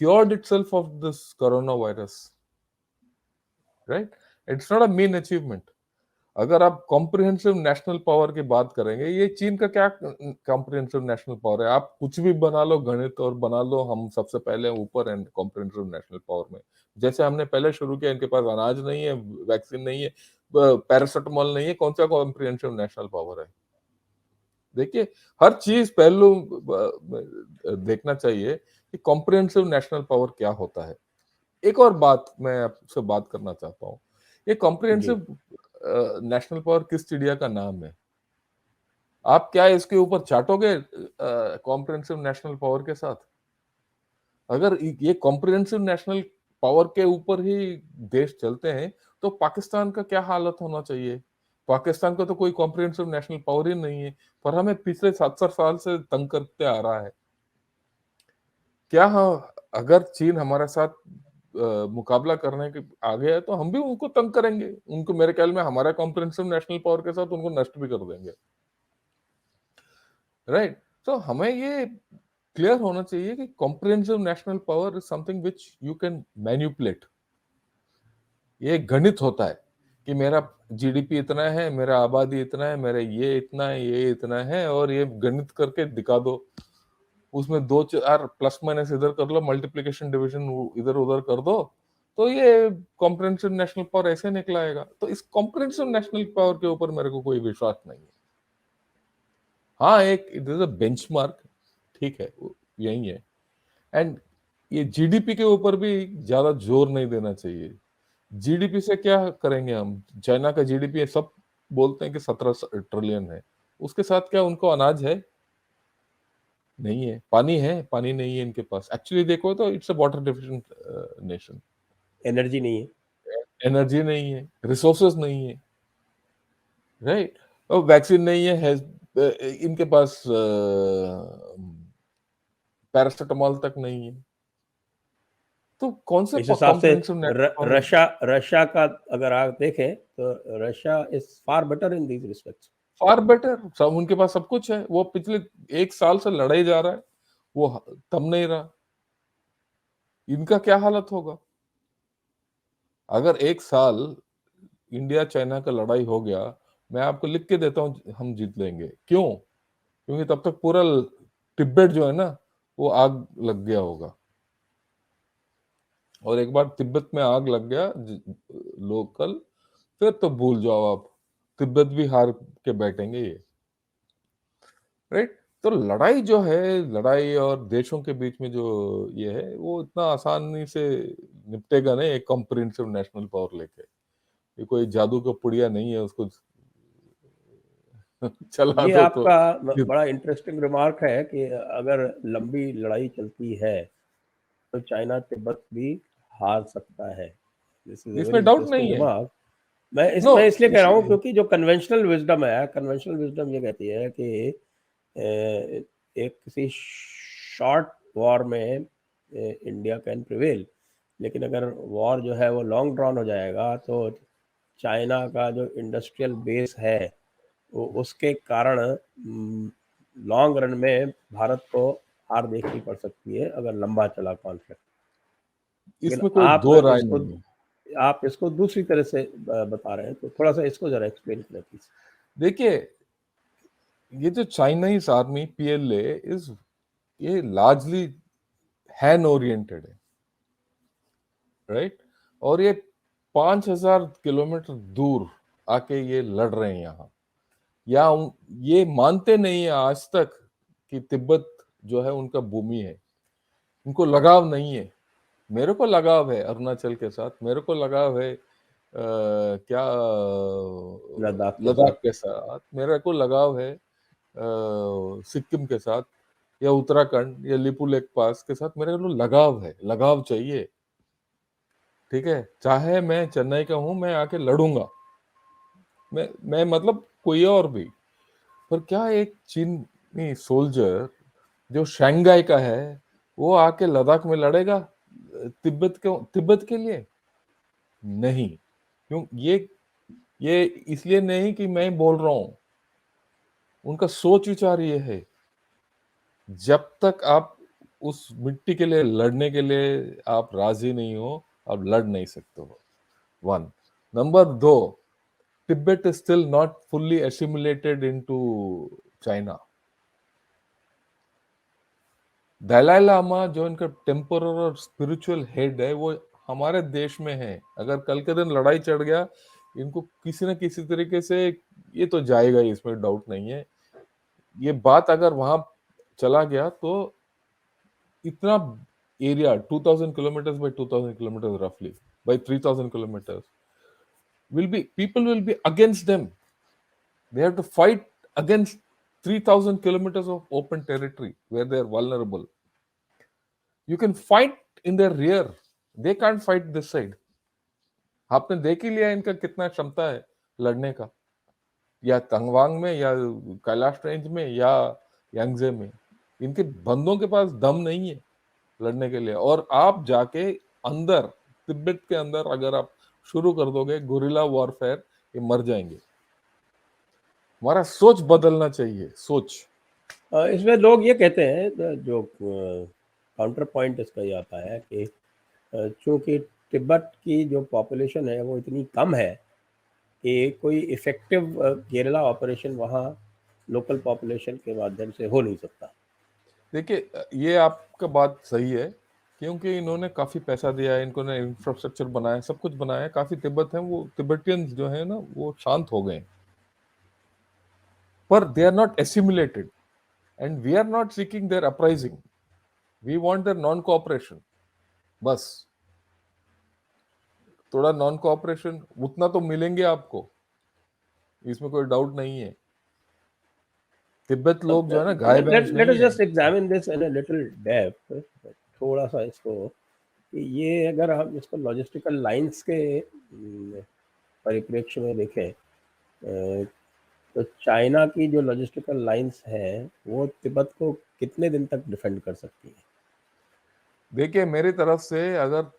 cured itself of this coronavirus, right. It's not a mean achievement. अगर आप कॉम्प्रिहेंसिव नेशनल पावर की बात करेंगे, ये चीन का क्या कॉम्प्रिहेंसिव नेशनल पावर है? आप कुछ भी बना लो गणित और बना लो, हम सबसे पहले ऊपर हैं कॉम्प्रिहेंसिव नेशनल पावर में। जैसे हमने पहले शुरू किया, इनके पास अनाज नहीं है, वैक्सीन नहीं है, पैरासिटामोल नहीं है, कौन सा कॉम्प्रिहेंसिव नेशनल पावर है? देखिए हर चीज पहलू देखना चाहिए कि कॉम्प्रिहेंसिव नेशनल पावर क्या होता है। एक और बात मैं आपसे बात करना चाहता हूँ, ये जी, कॉम्प्रिहेंसिव नेशनल पावर किस चिड़िया का नाम है? आप क्या इसके ऊपर चाटोगे कॉम्प्रिहेंसिव नेशनल पावर के साथ? अगर ये कॉम्प्रिहेंसिव नेशनल पावर के ऊपर ही देश चलते हैं, तो पाकिस्तान का क्या हालत होना चाहिए? पाकिस्तान को तो कोई कॉम्प्रिहेंसिव नेशनल पावर ही नहीं है, पर हमें पिछले 70 साल से तंग करते आ रहा है। क्या अगर चीन हमारे साथ मुकाबला करने के आ गया है तो हम भी उनको तंग करेंगे। उनको, मेरे ख्याल में हमारा कॉम्प्रिहेंसिव नेशनल पावर के साथ उनको नष्ट भी कर देंगे, राइट? तो हमें ये क्लियर होना चाहिए कि comprehensive national power is something which you can manipulate. ये गणित होता है कि मेरा जीडीपी इतना है, मेरा आबादी इतना है, मेरा ये इतना है, ये इतना है, और ये गणित करके दिखा दो। उसमें 2-4 प्लस माइनस इधर कर लो, मल्टीप्लिकेशन डिवीजन इधर उधर कर दो, तो ये कॉम्प्रिहेंसिव नेशनल पावर ऐसे निकल आएगा। तो इस कॉम्प्रिहेंसिव नेशनल पावर के ऊपर मेरे को कोई विश्वास नहीं है। हाँ, एक इट इज अ बेंचमार्क, ठीक है, यही है। एंड ये जीडीपी के ऊपर भी ज्यादा जोर नहीं देना चाहिए। जीडीपी से क्या करेंगे हम? चाइना का जीडीपी सब बोलते हैं कि 17 ट्रिलियन है, उसके साथ क्या उनको अनाज है? नहीं है। पानी है? पानी नहीं है इनके पास। एक्चुअली देखो तो it's a water deficient nation. Energy नहीं है, एनर्जी नहीं है, रिसोर्सेज नहीं है, राइट? और वैक्सीन नहीं है, इनके पास पैरासिटामोल तक नहीं है। तो कौन से इस हिसाब से कॉम्प्रिहेंसिव नेशनल रशिया रशिया का अगर आप देखें तो Russia is far better in these respects. Far better, सब उनके पास सब कुछ है। वो पिछले 1 साल से लड़ाई जा रहा है, वो थम नहीं रहा। इनका क्या हालत होगा अगर 1 साल इंडिया चाइना का लड़ाई हो गया? मैं आपको लिख के देता हूँ, हम जीत लेंगे। क्यों? क्योंकि तब तक पूरा तिब्बत जो है ना, वो आग लग गया होगा। और एक बार तिब्बत में आग लग गया लोकल, फिर तो भूल जाओ आप, तिब्बत भी हार के बैठेंगे ये, राइट? तो लड़ाई जो है, लड़ाई और देशों के बीच में जो ये है, वो इतना आसानी से निपटेगा नहीं एक कॉम्प्रिहेंसिव नेशनल पावर लेके। ये कोई जादू का पुड़िया नहीं है, उसको चला ये दो तो आपका बड़ा इंटरेस्टिंग रिमार्क है कि अगर लंबी लड़ाई चलती है तो चाइना तिब्बत भी हार सकता है। दिस इज अ वेरी इसमें डाउट इंटरेस्टिंग नहीं है। रिमार्क। नो, मैं इसलिए कह रहा हूँ इसलिए क्योंकि जो कन्वेंशनल विजडम है, कन्वेंशनल विजडम ये कहती है कि एक किसी शॉर्ट वॉर में इंडिया कैन प्रिवेल, लेकिन अगर वॉर जो है वो लॉन्ग ड्रॉन हो जाएगा तो चाइना का जो इंडस्ट्रियल बेस है वो उसके कारण लॉन्ग रन में भारत को हार देखनी पड़ सकती है अगर लंबा चला कॉन्फ्लिक्ट। लेकिन इसमें कोई दो राय इसको नहीं है। आप इसको दूसरी तरह से बता रहे हैं, तो थोड़ा सा इसको जरा एक्सप्लेन करें प्लीज। देखिए, ये जो चाइनीज आर्मी पीएलए इज, ये लार्जली हैन ओरिएंटेड है, राइट? और ये 5,000 किलोमीटर दूर आके ये लड़ रहे हैं यहाँ। ये मानते नहीं है आज तक कि तिब्बत जो है उनका भूमि है। उनको लगाव नहीं है। मेरे को लगाव है अरुणाचल के साथ, मेरे को लगाव है क्या लद्दाख के लद्दाख साथ। के साथ, मेरे को लगाव है सिक्किम के साथ, या उत्तराखंड या लिपुलेख पास के साथ। मेरे को लगाव है, लगाव चाहिए, ठीक है? चाहे मैं चेन्नई का हूं, मैं आके लड़ूंगा, मैं मतलब कोई और भी। पर क्या एक चीनी सोल्जर जो शंघाई का है, वो आके लद्दाख में लड़ेगा तिब्बत के लिए? नहीं। क्यों? ये इसलिए नहीं कि मैं बोल रहा हूं, उनका सोच विचार ये है। जब तक आप उस मिट्टी के लिए लड़ने के लिए आप राजी नहीं हो, आप लड़ नहीं सकते हो। 1 नंबर 2, तिब्बत is still not fully assimilated into China. Dalai Lama जो इनका टेम्पोरल और स्पिरिचुअल हेड है, वो हमारे देश में है। अगर कल के दिन लड़ाई चढ़ गया, इनको किसी न किसी तरीके से ये तो जाएगा ही, इसमें डाउट नहीं है। ये बात अगर वहां चला गया तो इतना एरिया 2000 किलोमीटर बाय 2000 किलोमीटर रफली by 3000 kilometre people will be against them. They have to fight against 3,000 kilometers of open territory where they are vulnerable. You can fight in their rear. They can't fight this side. आपने देख ही लिया इनका कितना क्षमता है लड़ने का। या तंगवांग में या कैलाश रेंज में या यांगजे में, इनके बंदों के पास दम नहीं है लड़ने के लिए। और आप जाके अंदर तिब्बत के अंदर अगर आप शुरू कर दोगे गुरिल्ला वॉरफेयर, ये मर जाएंगे। हमारा सोच बदलना चाहिए, सोच। इसमें लोग ये कहते हैं, जो काउंटर पॉइंट इसका ये आता है कि चूंकि तिब्बत की जो पॉपुलेशन है वो इतनी कम है कि कोई इफेक्टिव गेरिला ऑपरेशन वहाँ लोकल पॉपुलेशन के माध्यम से हो नहीं सकता। देखिए, ये आपका बात सही है, क्योंकि इन्होंने काफी पैसा दिया है, इनको ने इंफ्रास्ट्रक्चर बनाया, सब कुछ बनाया है, काफी तिब्बत है, वो तिब्बतियंस जो है ना वो शांत हो गए, पर they are not assimilated and we are not seeking their uprising, we want their non cooperation. बस थोड़ा नॉन कोऑपरेशन उतना तो मिलेंगे आपको, इसमें कोई डाउट नहीं है। तिब्बत लोग जो है ना गाय भैंस लेट नहीं अस है। Just examine this in a little depth, थोड़ा सा इसको, कि ये अगर हम इसको लॉजिस्टिकल लाइंस के परिप्रेक्ष्य में देखें, तो चाइना की जो लॉजिस्टिकल लाइंस हैं वो तिब्बत को कितने दिन तक डिफेंड कर सकती है? देखिए, मेरी तरफ से अगर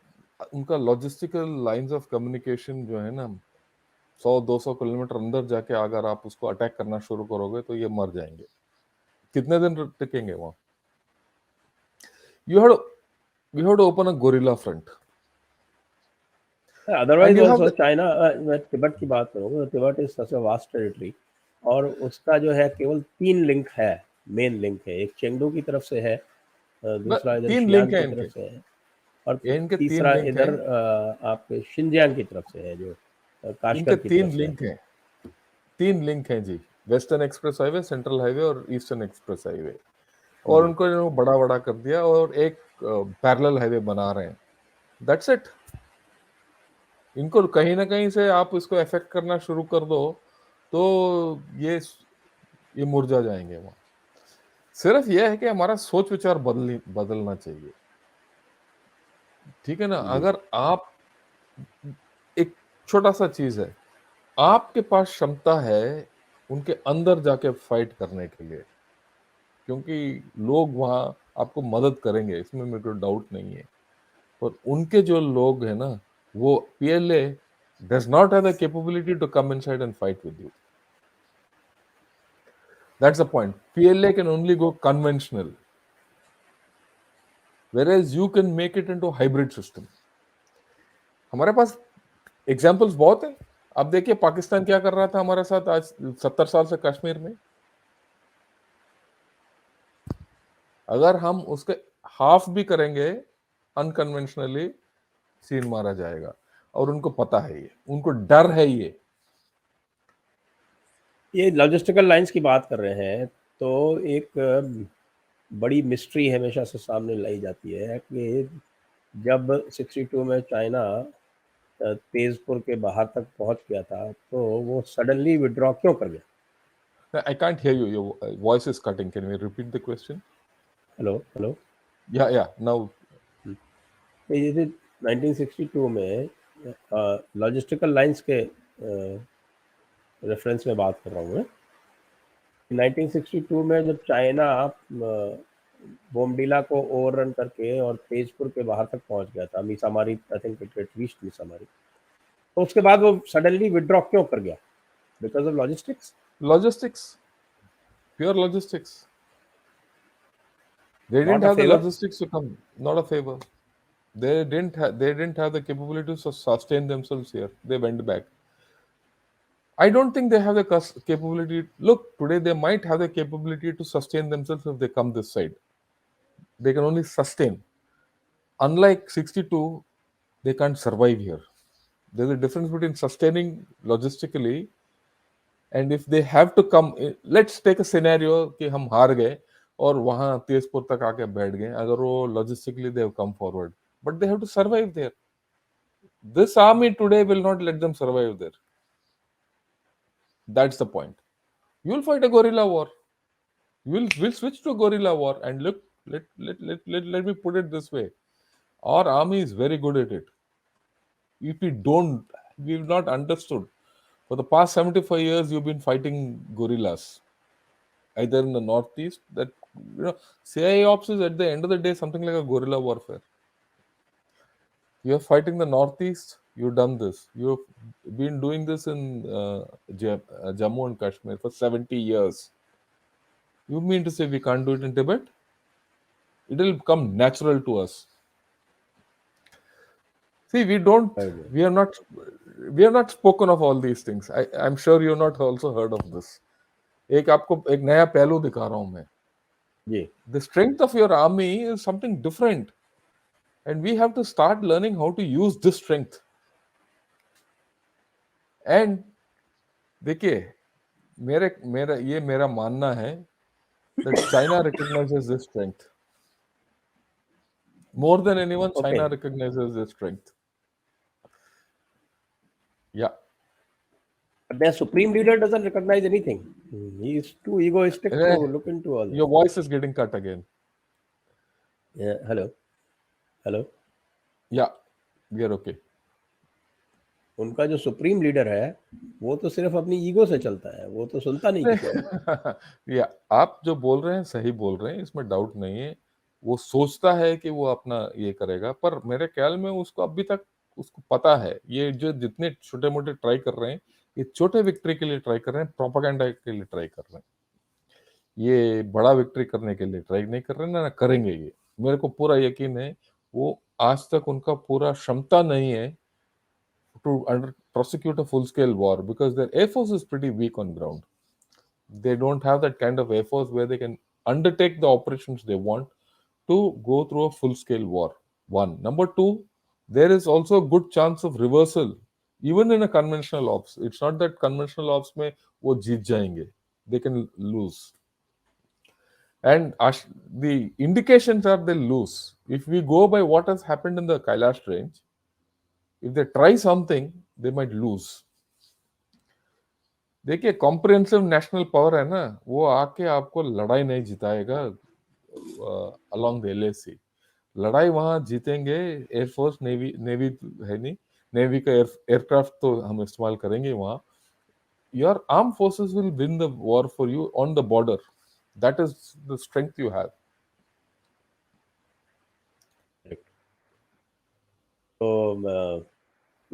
उनका लॉजिस्टिकल लाइंस ऑफ कम्युनिकेशन जो है ना 100-200 किलोमीटर अंदर जाके अगर आप उसको अटैक करना शुरू करोगे तो ये मर जाएंगे। कितने दिन टिकेंगे वहां? You have to open a guerrilla front otherwise and you have also China, मैं तिब्बत की बात करूँगा, Tibet is such a vast territory, और उसका जो है केवल 3 लिंक है, मेन लिंक है। एक चेंगडू की तरफ से है, दूसरा इधर 3 लिंक शियान है की इनके। तरफ से है, और ये इनके 3 तीसरा लिंक है। इधर आपके शिनजियांग की तरफ से है, जो इनके काशगर की तरफ तीन से है। लिंक हैं। 3 लिंक हैं जी, western express highway, central highway और ईस्टर्न एक्सप्रेस हाईवे। और उनको इन्होंने बड़ा बड़ा कर दिया और एक पैरेलल हाईवे बना रहे हैं। That's it. इनको कहीं ना कहीं से आप इसको अफेक्ट करना शुरू कर दो तो ये मुरझा जाएंगे वहां। सिर्फ यह है कि हमारा सोच विचार बदलना चाहिए, ठीक है ना। जी। अगर आप, एक छोटा सा चीज है, आपके पास क्षमता है उनके अंदर जाके फाइट करने के लिए, क्योंकि लोग वहां आपको मदद करेंगे, इसमें मेरे को डाउट नहीं है। पर उनके जो लोग हैं ना, वो PLA does not have the capability to come inside and fight with you. That's the point. PLA can only go conventional, whereas you can make it into hybrid system. हमारे पास एग्जाम्पल्स बहुत है। अब देखिए पाकिस्तान क्या कर रहा था हमारे साथ आज 70 साल से कश्मीर में। अगर हम उसके हाफ भी करेंगे अनकन्वेंशनली, सीन मारा जाएगा। और उनको पता है, ये उनको डर है। ये लॉजिस्टिकल लाइंस की बात कर रहे हैं, तो एक बड़ी मिस्ट्री हमेशा से सामने लाई जाती है कि जब 62 में चाइना तेजपुर के बाहर तक पहुंच गया था, तो वो सडनली विड्रॉ क्यों कर गया? I can't hear you. Your voice is cutting. Can you repeat the question? Hello hello. Yeah. Now, तो ये जो 1962 में लॉजिस्टिकल लाइंस के रेफरेंस में बात कर रहा हूँ मैं। 1962 में जब चाइना बोमडीला को ओवररन करके और तेजपुर के बाहर तक पहुंच गया था, मीसामारी, आई थिंक इट रीच्ड मीसामारी, तो उसके बाद वो सडनली विड्रॉ क्यों कर गया? Because of logistics. logistics, pure logistics. They didn't not a have the favour. logistics to come. Not a favor. They didn't have the capability to sustain themselves here. They went back. I don't think they have the capability. Look, today they might have the capability to sustain themselves if they come this side. They can only sustain. Unlike 62, they can't survive here. There's a difference between sustaining logistically and if they have to come. Let's take a scenario कि हम हार गए और वहां तेजपुर तक आके बैठ गए, अगर वो logistically they have come forward, but they have to survive there. This army today will not let them survive there. That's the point. You will fight a guerrilla war, we'll switch to guerrilla war. And look, let me put it this way, our army is very good at it. If we've not understood For the past 75 years, you've been fighting guerrillas, either in the northeast. That CIA ops is at the end of the day something like a guerrilla warfare. You're fighting the northeast. You've done this. You've been doing this in Jammu and Kashmir for 70 years. You mean to say we can't do it in Tibet? It will become natural to us. See, we are not spoken of all these things. I'm sure you've not also heard of this. एक आपको एक नया पहलू दिखा रहा हूं मैं. जी. The strength of your army is something different, and we have to start learning how to use this strength. And देखिए, मेरा मानना है that China recognizes this strength more than anyone. Okay. China recognizes this strength. Yeah. But their supreme leader doesn't recognize anything. He is too egoistic to look into all that. Your voice is getting cut again. Yeah. Hello. Yeah, we are okay. उनका जो supreme leader है वो तो सिर्फ अपनी ego से चलता है, वो तो सुनता नहीं किसी और. या आप जो बोल रहे हैं सही बोल रहे हैं, इसमें डाउट नहीं है. वो सोचता है कि वो अपना ये करेगा, पर मेरे ख्याल में उसको अभी तक उसको पता है, ये जो जितने छोटे मोटे ट्राई कर रहे हैं, ये छोटे विक्ट्री के लिए ट्राई कर रहे हैं, प्रोपेगेंडा के लिए ट्राई कर रहे हैं. ये बड़ा विक्ट्री करने के लिए ट्राई नहीं कर रहे हैं, ना करेंगे. ये मेरे को पूरा यकीन है. वो आज तक उनका पूरा क्षमता नहीं है to prosecute a full-scale war, because their air force is pretty weak on ground. They don't have that kind of air force where they can undertake the operations they want to go through a full-scale war. One. Number two, there is also a good chance of reversal, even in a conventional ops. It's not that conventional ops mein wo jeet jayenge. They can lose. And the indications are they'll lose. If we go by what has happened in the Kailash range, if they try something, they might lose. देखिए, comprehensive national power है ना, वो आके आपको लड़ाई नहीं जिताएगा along the LAC. लड़ाई वहां जीतेंगे एयरफोर्स, नेवी है नहीं, नेवी का एयरक्राफ्ट तो हम इस्तेमाल करेंगे वहां. Your arm forces will win the war for you on the border. That is the strength you have. So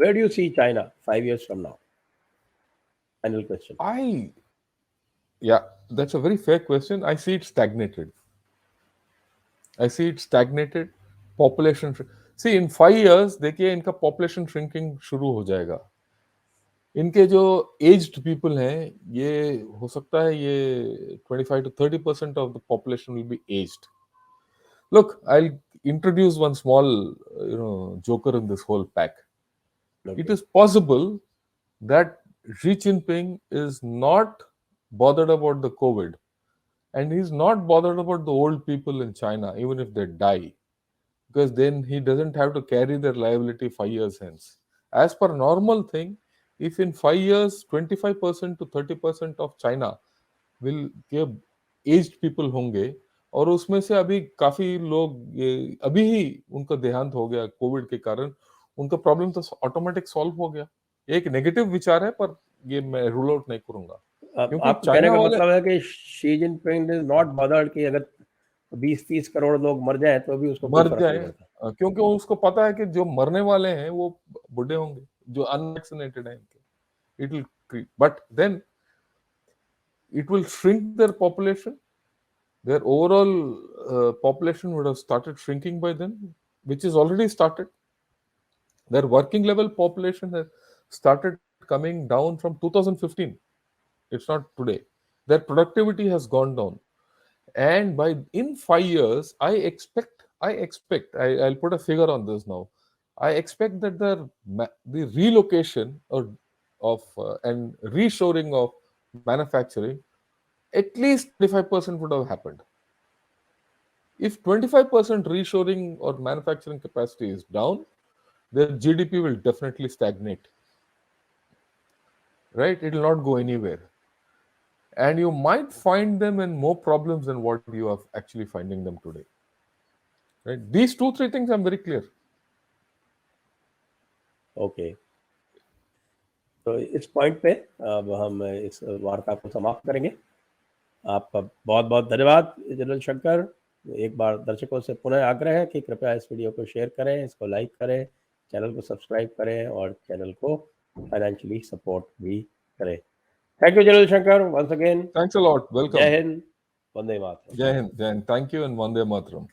where do you see China 5 years from now? Final question. Yeah, that's a very fair question. I see it stagnated. Population. See, in 5 years, देखिए इनका population shrinking शुरू हो जाएगा. इनके जो aged people हैं, ये हो सकता है ये 25 to 30% of the population will be aged. Look, I'll introduce one small, joker in this whole pack. Okay. It is possible that Xi Jinping is not bothered about the COVID, and he's not bothered about the old people in China, even if they die, because then he doesn't have to carry their liability 5 years hence. As per normal thing, if in 5 years 25% to 30% of China will give aged people होंगे, और उसमें से अभी काफी लोग अभी ही उनका देहांत हो गया कोविड के कारण, उनका प्रॉब्लम तो ऑटोमेटिक सॉल्व हो गया. एक नेगेटिव विचार है, पर ये मैं रूल आउट नहीं करूंगा. आप कहने का मतलब है कि Xi Jinping is not bothered कि अगर 20-30 करोड़ लोग मर जाए तो भी उसको मर जाए, क्योंकि उसको पता है कि जो मरने वाले हैं वो बूढ़े होंगे, जो अनवैक्सीनेटेड हैं. It will, but then it will shrink their population. Their overall population would have started shrinking by then, which is already started. Their working level population has started coming down from 2015. It's not today. Their productivity has gone down. And in 5 years, I'll put a figure on this now. I expect that the relocation and reshoring of manufacturing, at least 25% would have happened. If 25% reshoring or manufacturing capacity is down, then GDP will definitely stagnate. Right? It will not go anywhere. And you might find them in more problems than what you are actually finding them today. Right? These 2-3 things I'm very clear. Okay. तो इस point पे अब हम इस वार्ता को समाप्त करेंगे। आपका बहुत बहुत धन्यवाद जनरल शंकर। एक बार दर्शकों से पुनः आग्रह है कि कृपया इस वीडियो को शेयर करें, इसको लाइक करें, चैनल को सब्सक्राइब करें और चैनल को फाइनेंशियली सपोर्ट भी करें। Thank you general Shankar once again. Thanks a lot, welcome. Jai Hind, Vande Mataram. Jai Hind, thank you and Vande Mataram.